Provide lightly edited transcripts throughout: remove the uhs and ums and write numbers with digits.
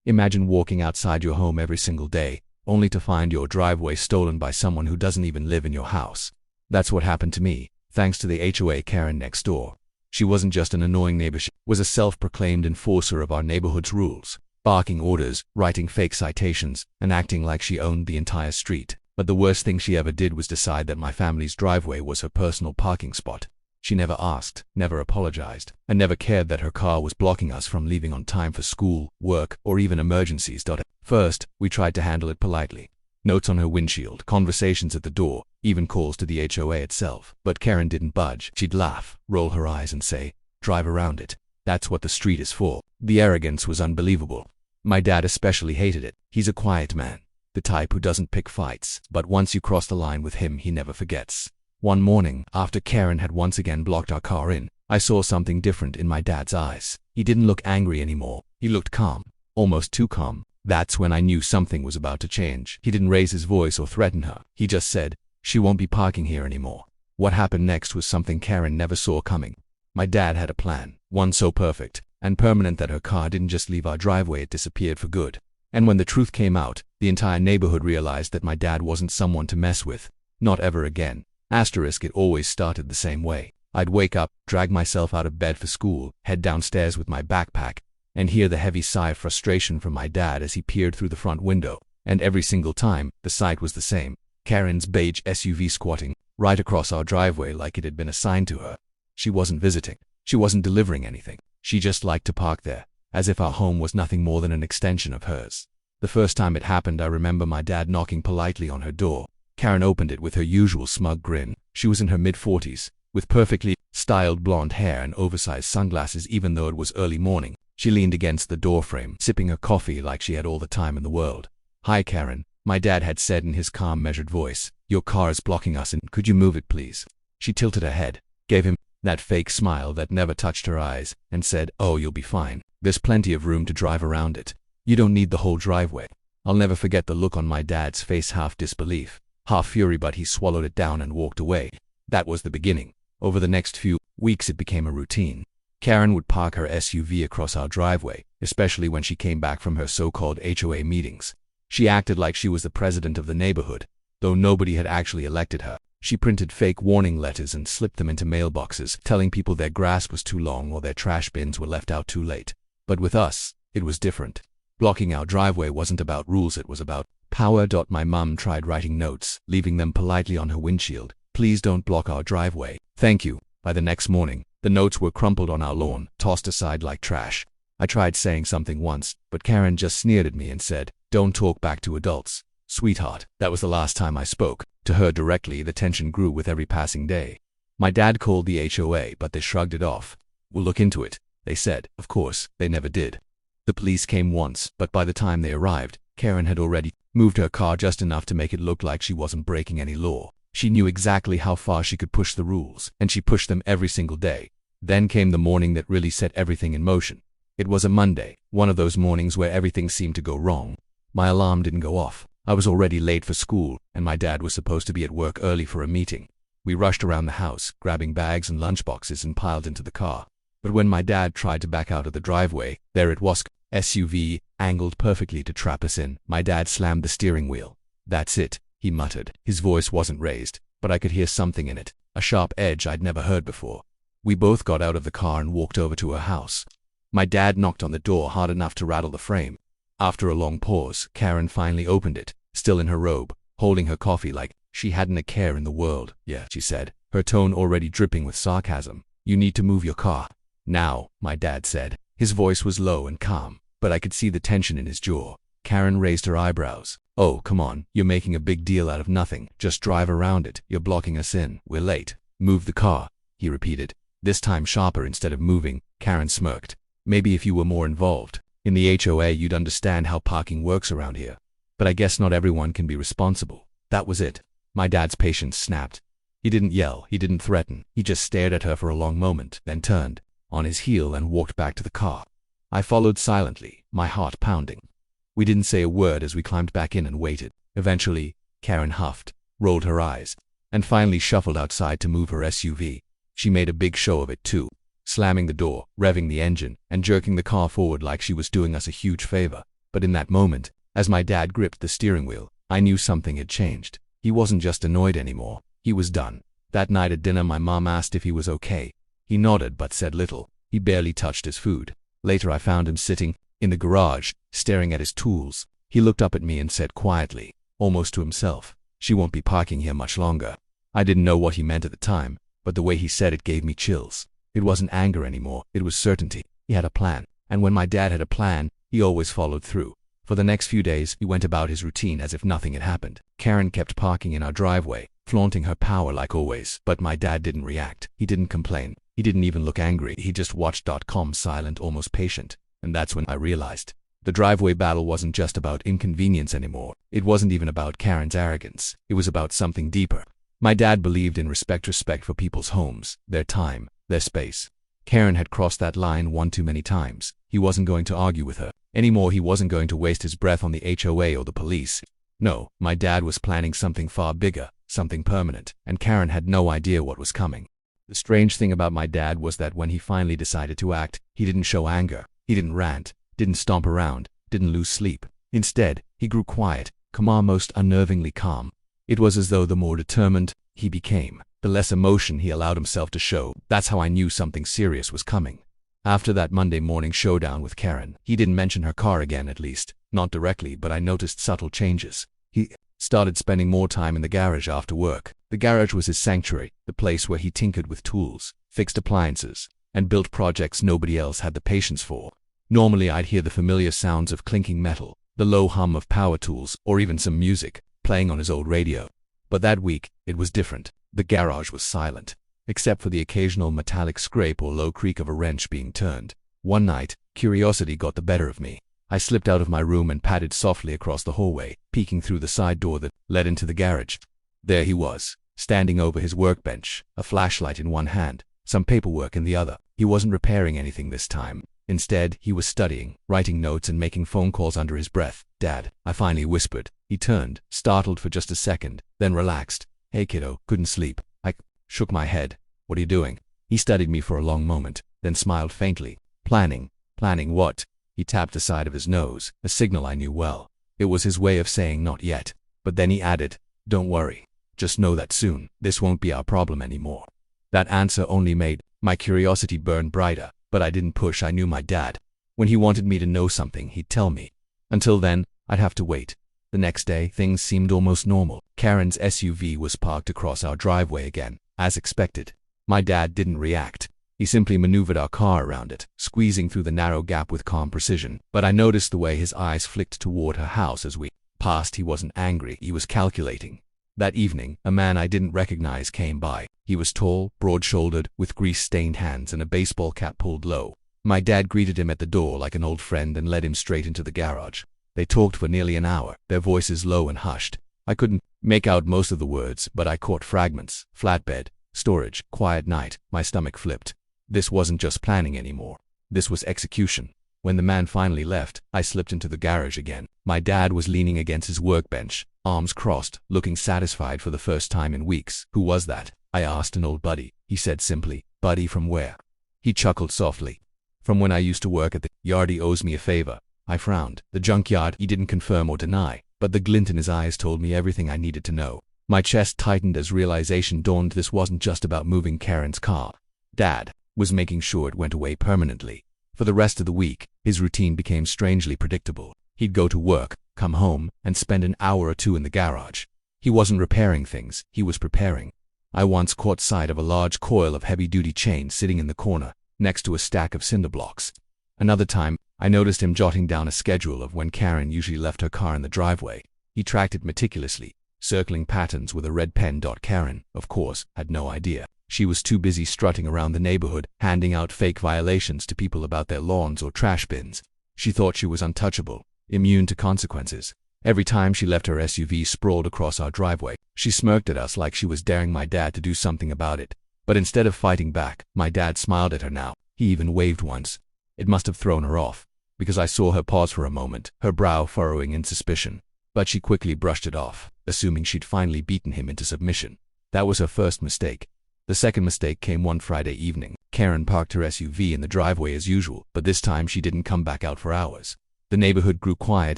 Imagine walking outside your home every single day, only to find your driveway stolen by someone who doesn't even live in your house. That's what happened to me, thanks to the HOA Karen next door. She wasn't just an annoying neighbor, she was a self-proclaimed enforcer of our neighborhood's rules, barking orders, writing fake citations, and acting like she owned the entire street. But the worst thing she ever did was decide that my family's driveway was her personal parking spot. She never asked, never apologized, and never cared that her car was blocking us from leaving on time for school, work, or even emergencies. First, we tried to handle it politely. Notes on her windshield, conversations at the door, even calls to the HOA itself. But Karen didn't budge. She'd laugh, roll her eyes and say, "Drive around it. That's what the street is for." The arrogance was unbelievable. My dad especially hated it. He's a quiet man, the type who doesn't pick fights, but once you cross the line with him, he never forgets. One morning, after Karen had once again blocked our car in, I saw something different in my dad's eyes. He didn't look angry anymore. He looked calm, almost too calm. That's when I knew something was about to change. He didn't raise his voice or threaten her. He just said, "She won't be parking here anymore." What happened next was something Karen never saw coming. My dad had a plan, one so perfect and permanent that her car didn't just leave our driveway, it disappeared for good. And when the truth came out, the entire neighborhood realized that my dad wasn't someone to mess with. Not ever again. It always started the same way. I'd wake up, drag myself out of bed for school, head downstairs with my backpack, and hear the heavy sigh of frustration from my dad as he peered through the front window. And every single time, the sight was the same. Karen's beige SUV squatting right across our driveway like it had been assigned to her. She wasn't visiting. She wasn't delivering anything. She just liked to park there, as if our home was nothing more than an extension of hers. The first time it happened, I remember my dad knocking politely on her door. Karen opened it with her usual smug grin. She was in her mid-40s, with perfectly styled blonde hair and oversized sunglasses. Even though it was early morning, she leaned against the doorframe, sipping her coffee like she had all the time in the world. "Hi, Karen," my dad had said in his calm, measured voice. "Your car is blocking us in. Could you move it, please?" She tilted her head, gave him that fake smile that never touched her eyes, and said, "Oh, you'll be fine. There's plenty of room to drive around it. You don't need the whole driveway." I'll never forget the look on my dad's face, half disbelief, half fury, but he swallowed it down and walked away. That was the beginning. Over the next few weeks, it became a routine. Karen would park her SUV across our driveway, especially when she came back from her so-called HOA meetings. She acted like she was the president of the neighborhood, though nobody had actually elected her. She printed fake warning letters and slipped them into mailboxes, telling people their grass was too long or their trash bins were left out too late. But with us, it was different. Blocking our driveway wasn't about rules, it was about power. My mum tried writing notes, leaving them politely on her windshield. "Please don't block our driveway. Thank you." By the next morning, the notes were crumpled on our lawn, tossed aside like trash. I tried saying something once, but Karen just sneered at me and said, "Don't talk back to adults, sweetheart." That was the last time I spoke to her directly. The tension grew with every passing day. My dad called the HOA, but they shrugged it off. "We'll look into it," they said. Of course, they never did. The police came once, but by the time they arrived, Karen had already moved her car just enough to make it look like she wasn't breaking any law. She knew exactly how far she could push the rules, and she pushed them every single day. Then came the morning that really set everything in motion. It was a Monday, one of those mornings where everything seemed to go wrong. My alarm didn't go off. I was already late for school, and my dad was supposed to be at work early for a meeting. We rushed around the house, grabbing bags and lunchboxes, and piled into the car. But when my dad tried to back out of the driveway, there it was, SUV, angled perfectly to trap us in. My dad slammed the steering wheel. "That's it," he muttered. His voice wasn't raised, but I could hear something in it, a sharp edge I'd never heard before. We both got out of the car and walked over to her house. My dad knocked on the door hard enough to rattle the frame. After a long pause, Karen finally opened it, still in her robe, holding her coffee like she hadn't a care in the world. "Yeah," she said, her tone already dripping with sarcasm. "You need to move your car." "Now," my dad said. His voice was low and calm, but I could see the tension in his jaw. Karen raised her eyebrows. "Oh, come on, you're making a big deal out of nothing. Just drive around it. You're blocking us in. We're late." "Move the car," he repeated, this time sharper instead of moving. Karen smirked. "Maybe if you were more involved in the HOA, you'd understand how parking works around here. But I guess not everyone can be responsible." That was it. My dad's patience snapped. He didn't yell, he didn't threaten. He just stared at her for a long moment, then turned on his heel and walked back to the car. I followed silently, my heart pounding. We didn't say a word as we climbed back in and waited. Eventually, Karen huffed, rolled her eyes, and finally shuffled outside to move her SUV. She made a big show of it too, slamming the door, revving the engine, and jerking the car forward like she was doing us a huge favor. But in that moment, as my dad gripped the steering wheel, I knew something had changed. He wasn't just annoyed anymore. He was done. That night at dinner, my mom asked if he was okay. He nodded but said little. He barely touched his food. Later I found him sitting in the garage, staring at his tools. He looked up at me and said quietly, almost to himself, "She won't be parking here much longer." I didn't know what he meant at the time, but the way he said it gave me chills. It wasn't anger anymore, it was certainty. He had a plan, and when my dad had a plan, he always followed through. For the next few days, he went about his routine as if nothing had happened. Karen kept parking in our driveway, flaunting her power like always, but my dad didn't react. He didn't complain. He didn't even look angry. He just watched, calm, silent, almost patient. And that's when I realized the driveway battle wasn't just about inconvenience anymore. It wasn't even about Karen's arrogance. It was about something deeper. My dad believed in respect for people's homes, their time, their space. Karen had crossed that line one too many times. He wasn't going to argue with her anymore. He wasn't going to waste his breath on the HOA or the police. No, my dad was planning something far bigger, something permanent, and Karen had no idea what was coming. The strange thing about my dad was that when he finally decided to act, he didn't show anger. He didn't rant, didn't stomp around, didn't lose sleep. Instead, he grew quiet, calm, almost unnervingly calm. It was as though the more determined he became, the less emotion he allowed himself to show. That's how I knew something serious was coming. After that Monday morning showdown with Karen, he didn't mention her car again, at least, not directly, but I noticed subtle changes. He started spending more time in the garage after work. The garage was his sanctuary, the place where he tinkered with tools, fixed appliances, and built projects nobody else had the patience for. Normally I'd hear the familiar sounds of clinking metal, the low hum of power tools, or even some music playing on his old radio. But that week, it was different. The garage was silent, except for the occasional metallic scrape or low creak of a wrench being turned. One night, curiosity got the better of me. I slipped out of my room and padded softly across the hallway, peeking through the side door that led into the garage. There he was, standing over his workbench, a flashlight in one hand, some paperwork in the other. He wasn't repairing anything this time. Instead, he was studying, writing notes and making phone calls under his breath. "Dad," I finally whispered. He turned, startled for just a second, then relaxed. "Hey kiddo, couldn't sleep." I shook my head. "What are you doing?" He studied me for a long moment, then smiled faintly. Planning. Planning what?" He tapped the side of his nose, a signal I knew well. It was his way of saying not yet. But then he added, "Don't worry. Just know that soon, this won't be our problem anymore." That answer only made my curiosity burn brighter, but I didn't push. I knew my dad. When he wanted me to know something, he'd tell me. Until then, I'd have to wait. The next day, things seemed almost normal. Karen's SUV was parked across our driveway again, as expected. My dad didn't react. He simply maneuvered our car around it, squeezing through the narrow gap with calm precision. But I noticed the way his eyes flicked toward her house as we passed. He wasn't angry, he was calculating. That evening, a man I didn't recognize came by. He was tall, broad-shouldered, with grease-stained hands and a baseball cap pulled low. My dad greeted him at the door like an old friend and led him straight into the garage. They talked for nearly an hour, their voices low and hushed. I couldn't make out most of the words, but I caught fragments. Flatbed, storage, quiet night. My stomach flipped. This wasn't just planning anymore. This was execution. When the man finally left, I slipped into the garage again. My dad was leaning against his workbench, arms crossed, looking satisfied for the first time in weeks. "Who was that?" I asked. "An old buddy," he said simply. "Buddy from where?" He chuckled softly. "From when I used to work at the yard. He owes me a favor." I frowned. The junkyard. He didn't confirm or deny, but the glint in his eyes told me everything I needed to know. My chest tightened as realization dawned. This wasn't just about moving Karen's car. Dad was making sure it went away permanently. For the rest of the week, his routine became strangely predictable. He'd go to work, come home, and spend an hour or two in the garage. He wasn't repairing things, he was preparing. I once caught sight of a large coil of heavy-duty chain sitting in the corner, next to a stack of cinder blocks. Another time, I noticed him jotting down a schedule of when Karen usually left her car in the driveway. He tracked it meticulously, circling patterns with a red pen. Karen, of course, had no idea. She was too busy strutting around the neighborhood, handing out fake violations to people about their lawns or trash bins. She thought she was untouchable, immune to consequences. Every time she left her SUV sprawled across our driveway, she smirked at us like she was daring my dad to do something about it. But instead of fighting back, my dad smiled at her now. He even waved once. It must have thrown her off, because I saw her pause for a moment, her brow furrowing in suspicion. But she quickly brushed it off, assuming she'd finally beaten him into submission. That was her first mistake. The second mistake came one Friday evening. Karen parked her SUV in the driveway as usual, but this time she didn't come back out for hours. The neighborhood grew quiet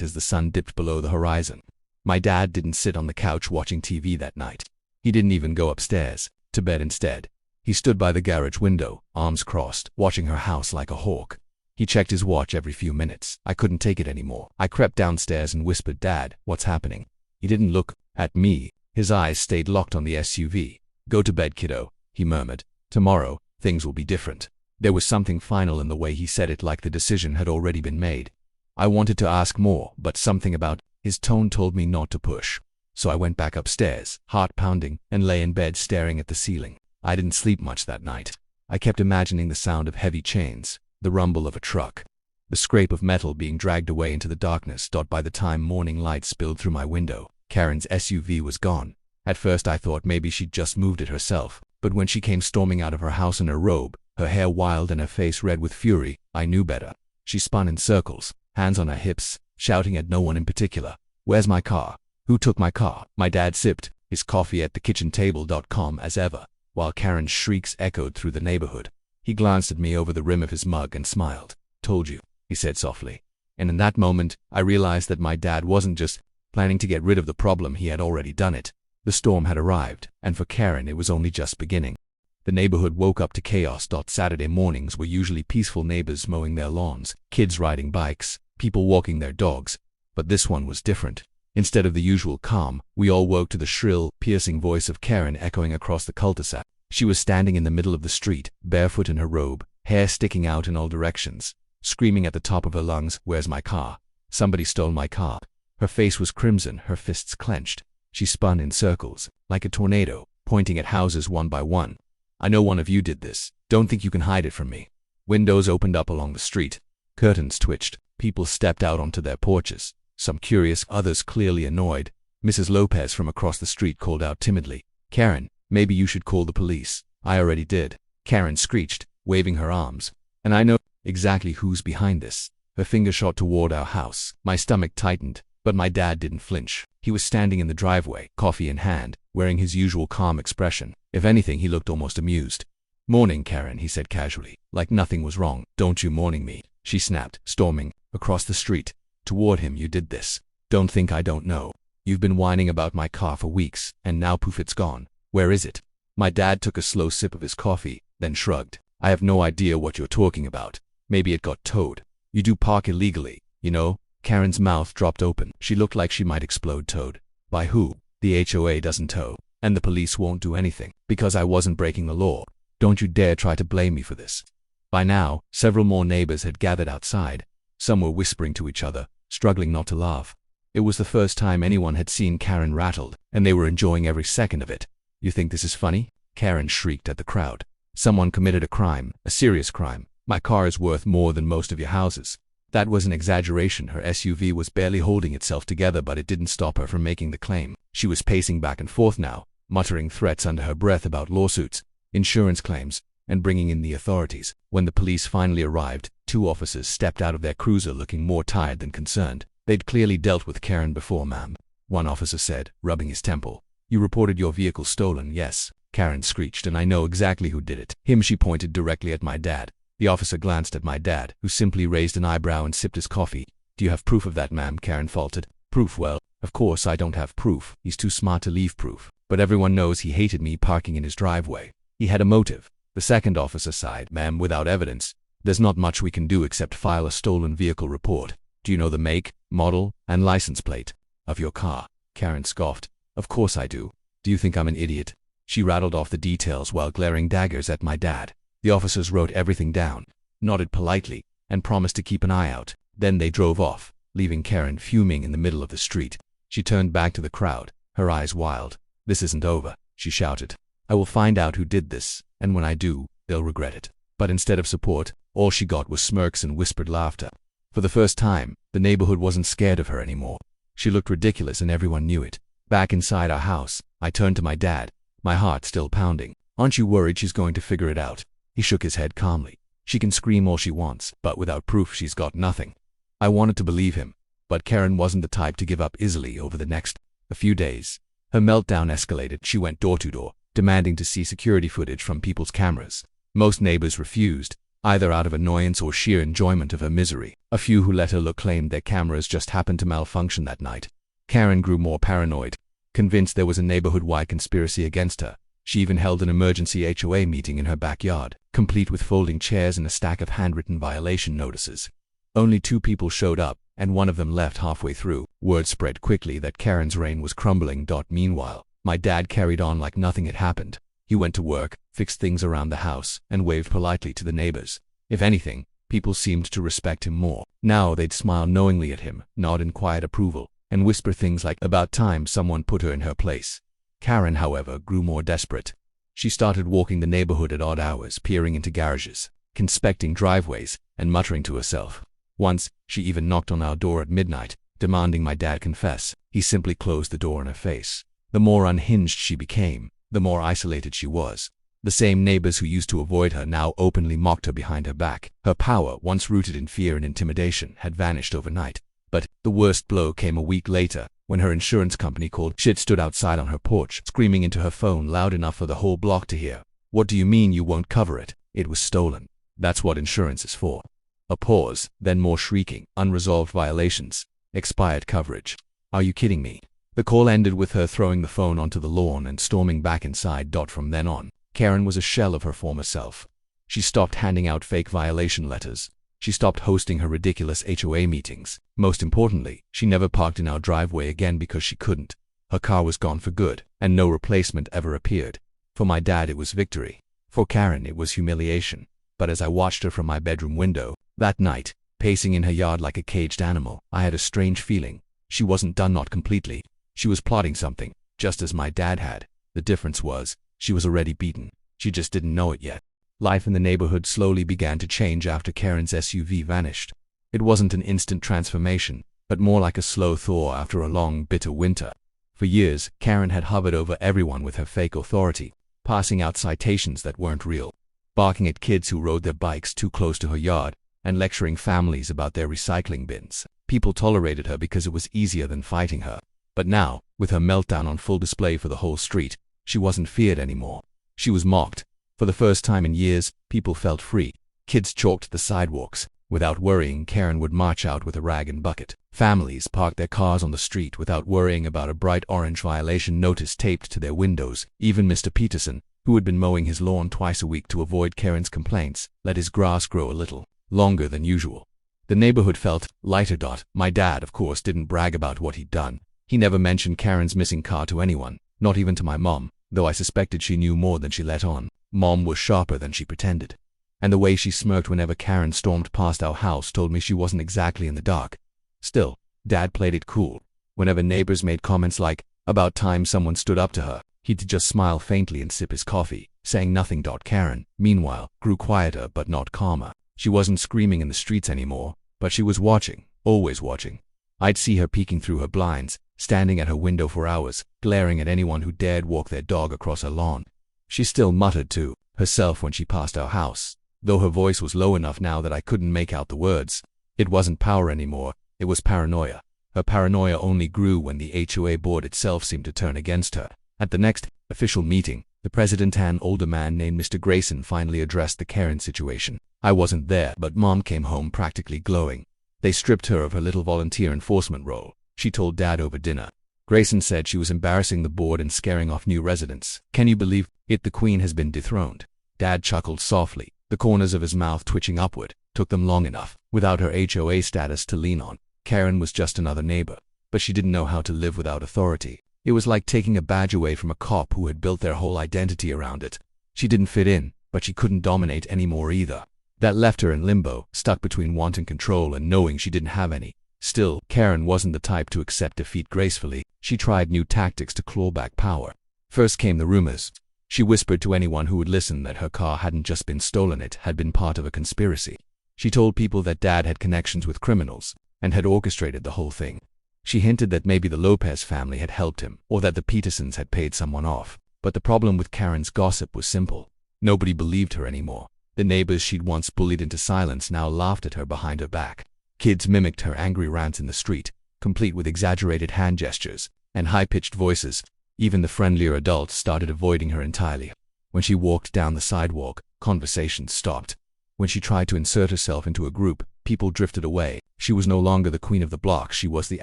as the sun dipped below the horizon. My dad didn't sit on the couch watching TV that night. He didn't even go upstairs, to bed instead. He stood by the garage window, arms crossed, watching her house like a hawk. He checked his watch every few minutes. I couldn't take it anymore. I crept downstairs and whispered, "Dad, what's happening?" He didn't look at me. His eyes stayed locked on the SUV. "Go to bed, kiddo," he murmured. "Tomorrow, things will be different." There was something final in the way he said it, like the decision had already been made. I wanted to ask more, but something about his tone told me not to push. So I went back upstairs, heart pounding, and lay in bed staring at the ceiling. I didn't sleep much that night. I kept imagining the sound of heavy chains, the rumble of a truck, the scrape of metal being dragged away into the darkness. By the time morning light spilled through my window, Karen's SUV was gone. At first I thought maybe she'd just moved it herself, but when she came storming out of her house in her robe, her hair wild and her face red with fury, I knew better. She spun in circles, hands on her hips, shouting at no one in particular. "Where's my car? Who took my car?" My dad sipped his coffee at the kitchen table. Calm as ever, while Karen's shrieks echoed through the neighborhood. He glanced at me over the rim of his mug and smiled. "Told you," he said softly. And in that moment, I realized that my dad wasn't just planning to get rid of the problem, he had already done it. The storm had arrived, and for Karen it was only just beginning. The neighborhood woke up to chaos. Saturday mornings were usually peaceful, neighbors mowing their lawns, kids riding bikes, people walking their dogs. But this one was different. Instead of the usual calm, we all woke to the shrill, piercing voice of Karen echoing across the cul-de-sac. She was standing in the middle of the street, barefoot in her robe, hair sticking out in all directions, screaming at the top of her lungs, "Where's my car? Somebody stole my car." Her face was crimson, her fists clenched. She spun in circles, like a tornado, pointing at houses one by one. "I know one of you did this. Don't think you can hide it from me." Windows opened up along the street. Curtains twitched. People stepped out onto their porches. Some curious, others clearly annoyed. Mrs. Lopez from across the street called out timidly, "Karen, maybe you should call the police." "I already did," Karen screeched, waving her arms. "And I know exactly who's behind this." Her finger shot toward our house. My stomach tightened, but my dad didn't flinch. He was standing in the driveway, coffee in hand, wearing his usual calm expression. If anything, he looked almost amused. "Morning, Karen," he said casually, like nothing was wrong. "Don't you morning me," she snapped, storming across the street toward him. "You did this. Don't think I don't know. You've been whining about my car for weeks, and now poof, it's gone. Where is it?" My dad took a slow sip of his coffee, then shrugged. "I have no idea what you're talking about. Maybe it got towed. You do park illegally, you know." Karen's mouth dropped open. She looked like she might explode. "Towed? By who?" "The HOA doesn't tow, and the police won't do anything, because I wasn't breaking the law. Don't you dare try to blame me for this." By now, several more neighbors had gathered outside. Some were whispering to each other, struggling not to laugh. It was the first time anyone had seen Karen rattled, and they were enjoying every second of it. "You think this is funny?" Karen shrieked at the crowd. "Someone committed a crime, a serious crime. My car is worth more than most of your houses." That was an exaggeration. Her SUV was barely holding itself together, but it didn't stop her from making the claim. She was pacing back and forth now, muttering threats under her breath about lawsuits, insurance claims, and bringing in the authorities. When the police finally arrived, 2 officers stepped out of their cruiser looking more tired than concerned. "They'd clearly dealt with Karen before, ma'am," one officer said, rubbing his temple. "You reported your vehicle stolen?" "Yes," Karen screeched, "and I know exactly who did it." "Him." She pointed directly at my dad. The officer glanced at my dad, who simply raised an eyebrow and sipped his coffee. "Do you have proof of that, ma'am?" Karen faltered. "Proof? Well, of course I don't have proof. He's too smart to leave proof. But everyone knows he hated me parking in his driveway. He had a motive." The second officer sighed. "Ma'am, without evidence, there's not much we can do except file a stolen vehicle report. Do you know the make, model, and license plate of your car?" Karen scoffed. "Of course I do. Do you think I'm an idiot?" She rattled off the details while glaring daggers at my dad. The officers wrote everything down, nodded politely, and promised to keep an eye out. Then they drove off, leaving Karen fuming in the middle of the street. She turned back to the crowd, her eyes wild. "This isn't over," she shouted. "I will find out who did this, and when I do, they'll regret it." But instead of support, all she got was smirks and whispered laughter. For the first time, the neighborhood wasn't scared of her anymore. She looked ridiculous and everyone knew it. Back inside our house, I turned to my dad, my heart still pounding. "Aren't you worried she's going to figure it out?" He shook his head calmly. "She can scream all she wants, but without proof she's got nothing." I wanted to believe him, but Karen wasn't the type to give up easily. Over the next few days, her meltdown escalated. She went door to door, demanding to see security footage from people's cameras. Most neighbors refused, either out of annoyance or sheer enjoyment of her misery. A few who let her look claimed their cameras just happened to malfunction that night. Karen grew more paranoid, convinced there was a neighborhood-wide conspiracy against her. She even held an emergency HOA meeting in her backyard, complete with folding chairs and a stack of handwritten violation notices. Only 2 people showed up, and one of them left halfway through. Word spread quickly that Karen's reign was crumbling. Meanwhile, my dad carried on like nothing had happened. He went to work, fixed things around the house, and waved politely to the neighbors. If anything, people seemed to respect him more. Now they'd smile knowingly at him, nod in quiet approval, and whisper things like, "About time someone put her in her place." Karen, however, grew more desperate. She started walking the neighborhood at odd hours, peering into garages, inspecting driveways, and muttering to herself. Once, she even knocked on our door at midnight, demanding my dad confess. He simply closed the door in her face. The more unhinged she became, the more isolated she was. The same neighbors who used to avoid her now openly mocked her behind her back. Her power, once rooted in fear and intimidation, had vanished overnight. But the worst blow came a week later, when her insurance company called. Shit stood outside on her porch, screaming into her phone loud enough for the whole block to hear. "What do you mean you won't cover it? It was stolen. That's what insurance is for." A pause, then more shrieking. "Unresolved violations. Expired coverage. Are you kidding me?" The call ended with her throwing the phone onto the lawn and storming back inside. From then on, Karen was a shell of her former self. She stopped handing out fake violation letters. She stopped hosting her ridiculous HOA meetings. Most importantly, she never parked in our driveway again because she couldn't. Her car was gone for good, and no replacement ever appeared. For my dad it was victory. For Karen it was humiliation. But as I watched her from my bedroom window, that night, pacing in her yard like a caged animal, I had a strange feeling. She wasn't done, not completely. She was plotting something, just as my dad had. The difference was, she was already beaten. She just didn't know it yet. Life in the neighborhood slowly began to change after Karen's SUV vanished. It wasn't an instant transformation, but more like a slow thaw after a long, bitter winter. For years, Karen had hovered over everyone with her fake authority, passing out citations that weren't real, barking at kids who rode their bikes too close to her yard, and lecturing families about their recycling bins. People tolerated her because it was easier than fighting her. But now, with her meltdown on full display for the whole street, she wasn't feared anymore. She was mocked. For the first time in years, people felt free. Kids chalked the sidewalks. Without worrying, Karen would march out with a rag and bucket. Families parked their cars on the street without worrying about a bright orange violation notice taped to their windows. Even Mr. Peterson, who had been mowing his lawn twice a week to avoid Karen's complaints, let his grass grow a little longer than usual. The neighborhood felt lighter. My dad, of course, didn't brag about what he'd done. He never mentioned Karen's missing car to anyone, not even to my mom, though I suspected she knew more than she let on. Mom was sharper than she pretended. And the way she smirked whenever Karen stormed past our house told me she wasn't exactly in the dark. Still, Dad played it cool. Whenever neighbors made comments like, "About time someone stood up to her," he'd just smile faintly and sip his coffee, saying nothing. Karen, meanwhile, grew quieter but not calmer. She wasn't screaming in the streets anymore, but she was watching, always watching. I'd see her peeking through her blinds, standing at her window for hours, glaring at anyone who dared walk their dog across her lawn. She still muttered to herself when she passed our house, though her voice was low enough now that I couldn't make out the words. It wasn't power anymore, it was paranoia. Her paranoia only grew when the HOA board itself seemed to turn against her. At the next official meeting, the president, an older man named Mr. Grayson, finally addressed the Karen situation. I wasn't there, but Mom came home practically glowing. They stripped her of her little volunteer enforcement role, she told Dad over dinner. Grayson said she was embarrassing the board and scaring off new residents. "Can you believe it? The Queen has been dethroned." Dad chuckled softly, the corners of his mouth twitching upward. Took them long enough, without her HOA status to lean on. Karen was just another neighbor, but she didn't know how to live without authority. It was like taking a badge away from a cop who had built their whole identity around it. She didn't fit in, but she couldn't dominate anymore either. That left her in limbo, stuck between wanting control and knowing she didn't have any. Still, Karen wasn't the type to accept defeat gracefully. She tried new tactics to claw back power. First came the rumors. She whispered to anyone who would listen that her car hadn't just been stolen, it had been part of a conspiracy. She told people that Dad had connections with criminals and had orchestrated the whole thing. She hinted that maybe the Lopez family had helped him, or that the Petersons had paid someone off. But the problem with Karen's gossip was simple. Nobody believed her anymore. The neighbors she'd once bullied into silence now laughed at her behind her back. Kids mimicked her angry rants in the street, complete with exaggerated hand gestures and high-pitched voices. Even the friendlier adults started avoiding her entirely. When she walked down the sidewalk, conversations stopped. When she tried to insert herself into a group, people drifted away. She was no longer the queen of the block, she was the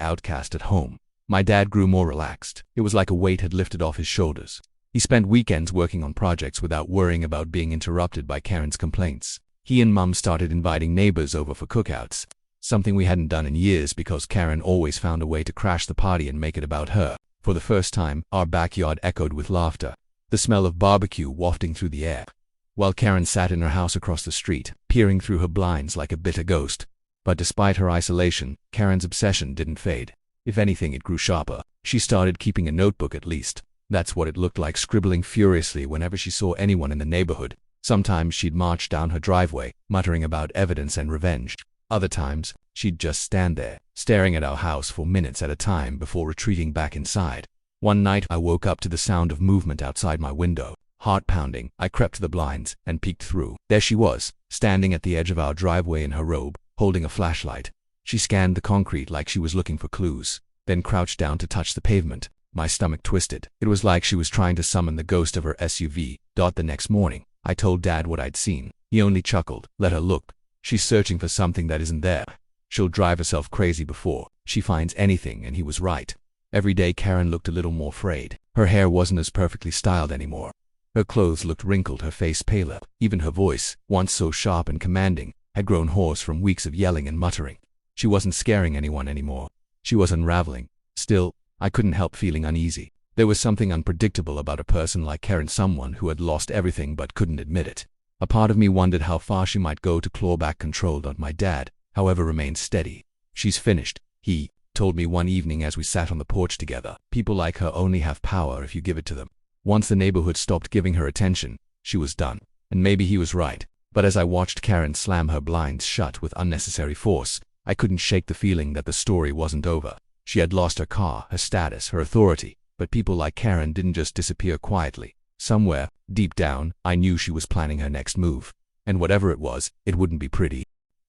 outcast at home. My dad grew more relaxed. It was like a weight had lifted off his shoulders. He spent weekends working on projects without worrying about being interrupted by Karen's complaints. He and Mum started inviting neighbors over for cookouts, something we hadn't done in years because Karen always found a way to crash the party and make it about her. For the first time, our backyard echoed with laughter, the smell of barbecue wafting through the air, while Karen sat in her house across the street, peering through her blinds like a bitter ghost. But despite her isolation, Karen's obsession didn't fade. If anything, it grew sharper. She started keeping a notebook at least. That's what it looked like, scribbling furiously whenever she saw anyone in the neighborhood. Sometimes she'd march down her driveway, muttering about evidence and revenge. Other times, she'd just stand there, staring at our house for minutes at a time before retreating back inside. One night, I woke up to the sound of movement outside my window. Heart pounding, I crept to the blinds and peeked through. There she was, standing at the edge of our driveway in her robe, holding a flashlight. She scanned the concrete like she was looking for clues, then crouched down to touch the pavement. My stomach twisted. It was like she was trying to summon the ghost of her SUV. The next morning, I told Dad what I'd seen. He only chuckled. Let her look. She's searching for something that isn't there. She'll drive herself crazy before she finds anything, and he was right. Every day Karen looked a little more frayed. Her hair wasn't as perfectly styled anymore. Her clothes looked wrinkled, her face paler. Even her voice, once so sharp and commanding, had grown hoarse from weeks of yelling and muttering. She wasn't scaring anyone anymore. She was unraveling. Still, I couldn't help feeling uneasy. There was something unpredictable about a person like Karen, someone who had lost everything but couldn't admit it. A part of me wondered how far she might go to claw back control. My dad, however, remained steady. She's finished, he told me one evening as we sat on the porch together. People like her only have power if you give it to them. Once the neighborhood stopped giving her attention, she was done. And maybe he was right. But as I watched Karen slam her blinds shut with unnecessary force, I couldn't shake the feeling that the story wasn't over. She had lost her car, her status, her authority, but people like Karen didn't just disappear quietly. Somewhere, deep down, I knew she was planning her next move. And whatever it was, it wouldn't be pretty.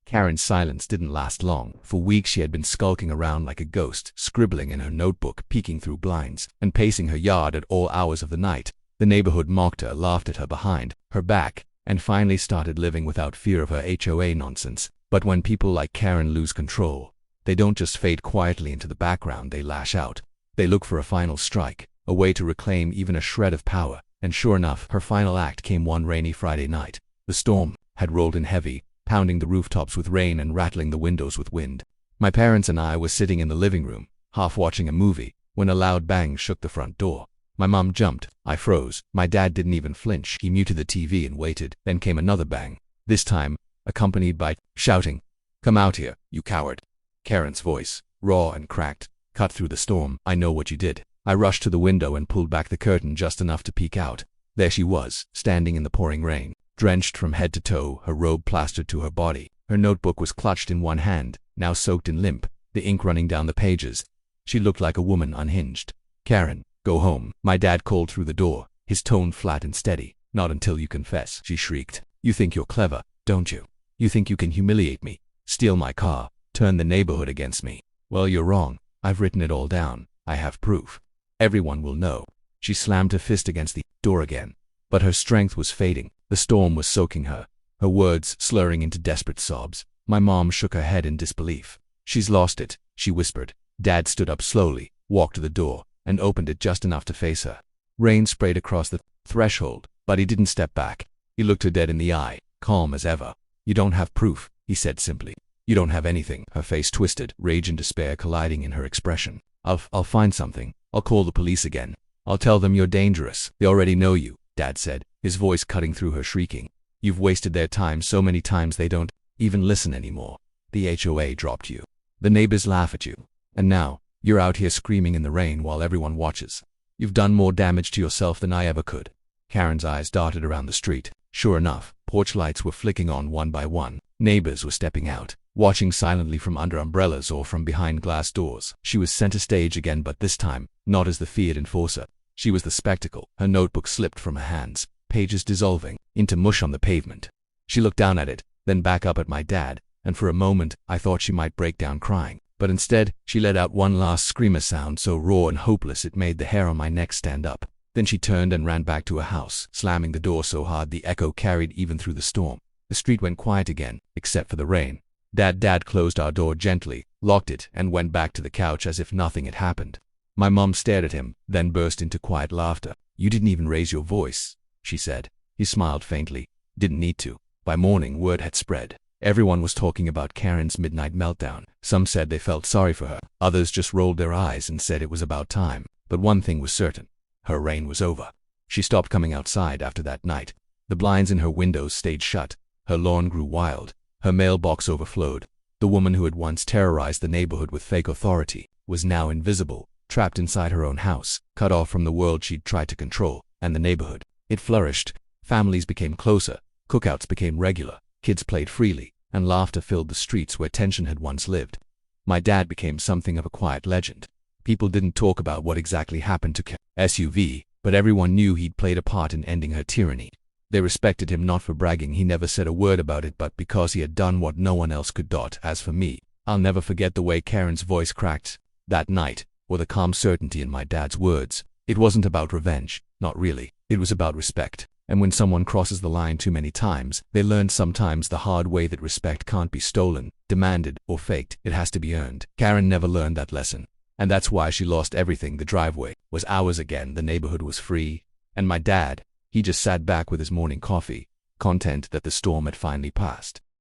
Karen's silence didn't last long. For weeks she had been skulking around like a ghost, scribbling in her notebook, peeking through blinds, and pacing her yard at all hours of the night. The neighborhood mocked her, laughed at her behind her back, and finally started living without fear of her HOA nonsense. But when people like Karen lose control, they don't just fade quietly into the background, they lash out. They look for a final strike, a way to reclaim even a shred of power. And sure enough, her final act came one rainy Friday night. The storm had rolled in heavy, pounding the rooftops with rain and rattling the windows with wind. My parents and I were sitting in the living room, half watching a movie, when a loud bang shook the front door. My mom jumped. I froze. My dad didn't even flinch. He muted the TV and waited. Then came another bang, this time accompanied by shouting, "Come out here, you coward." Karen's voice, raw and cracked, cut through the storm. "I know what you did." I rushed to the window and pulled back the curtain just enough to peek out. There she was, standing in the pouring rain, drenched from head to toe, her robe plastered to her body. Her notebook was clutched in one hand, now soaked in limp, the ink running down the pages. She looked like a woman unhinged. "Karen, go home," my dad called through the door, his tone flat and steady. "Not until you confess," she shrieked. "You think you're clever, don't you? You think you can humiliate me, steal my car, turn the neighborhood against me? Well, you're wrong. I've written it all down. I have proof. Everyone will know." She slammed her fist against the door again. But her strength was fading. The storm was soaking her, her words slurring into desperate sobs. My mom shook her head in disbelief. "She's lost it," she whispered. Dad stood up slowly, walked to the door, and opened it just enough to face her. Rain sprayed across the threshold, but he didn't step back. He looked her dead in the eye, calm as ever. "You don't have proof," he said simply. "You don't have anything." Her face twisted, rage and despair colliding in her expression. I'll find something. I'll call the police again. I'll tell them you're dangerous. They already know you," Dad said, his voice cutting through her shrieking. "You've wasted their time so many times they don't even listen anymore. The HOA dropped you. The neighbors laugh at you. And now, you're out here screaming in the rain while everyone watches. You've done more damage to yourself than I ever could." Karen's eyes darted around the street. Sure enough, porch lights were flicking on one by one. Neighbors were stepping out, watching silently from under umbrellas or from behind glass doors. She was center stage again, but this time, not as the feared enforcer. She was the spectacle. Her notebook slipped from her hands, pages dissolving into mush on the pavement. She looked down at it, then back up at my dad, and for a moment, I thought she might break down crying. But instead, she let out one last screamer sound so raw and hopeless it made the hair on my neck stand up. Then she turned and ran back to her house, slamming the door so hard the echo carried even through the storm. The street went quiet again, except for the rain. Dad closed our door gently, locked it, and went back to the couch as if nothing had happened. My mom stared at him, then burst into quiet laughter. "You didn't even raise your voice," she said. He smiled faintly. "Didn't need to." By morning, word had spread. Everyone was talking about Karen's midnight meltdown. Some said they felt sorry for her. Others just rolled their eyes and said it was about time. But one thing was certain. Her reign was over. She stopped coming outside after that night. The blinds in her windows stayed shut. Her lawn grew wild. Her mailbox overflowed. The woman who had once terrorized the neighborhood with fake authority was now invisible, trapped inside her own house, cut off from the world she'd tried to control, and the neighborhood. It flourished. Families became closer. Cookouts became regular. Kids played freely, and laughter filled the streets where tension had once lived. My dad became something of a quiet legend. People didn't talk about what exactly happened to SUV, but everyone knew he'd played a part in ending her tyranny. They respected him not for bragging, he never said a word about it, but because he had done what no one else could. As for me, I'll never forget the way Karen's voice cracked that night, or the calm certainty in my dad's words. It wasn't about revenge, not really. It was about respect. And when someone crosses the line too many times, they learn sometimes the hard way that respect can't be stolen, demanded, or faked. It has to be earned. Karen never learned that lesson. And that's why she lost everything. The driveway was ours again, the neighborhood was free, and my dad, he just sat back with his morning coffee, content that the storm had finally passed.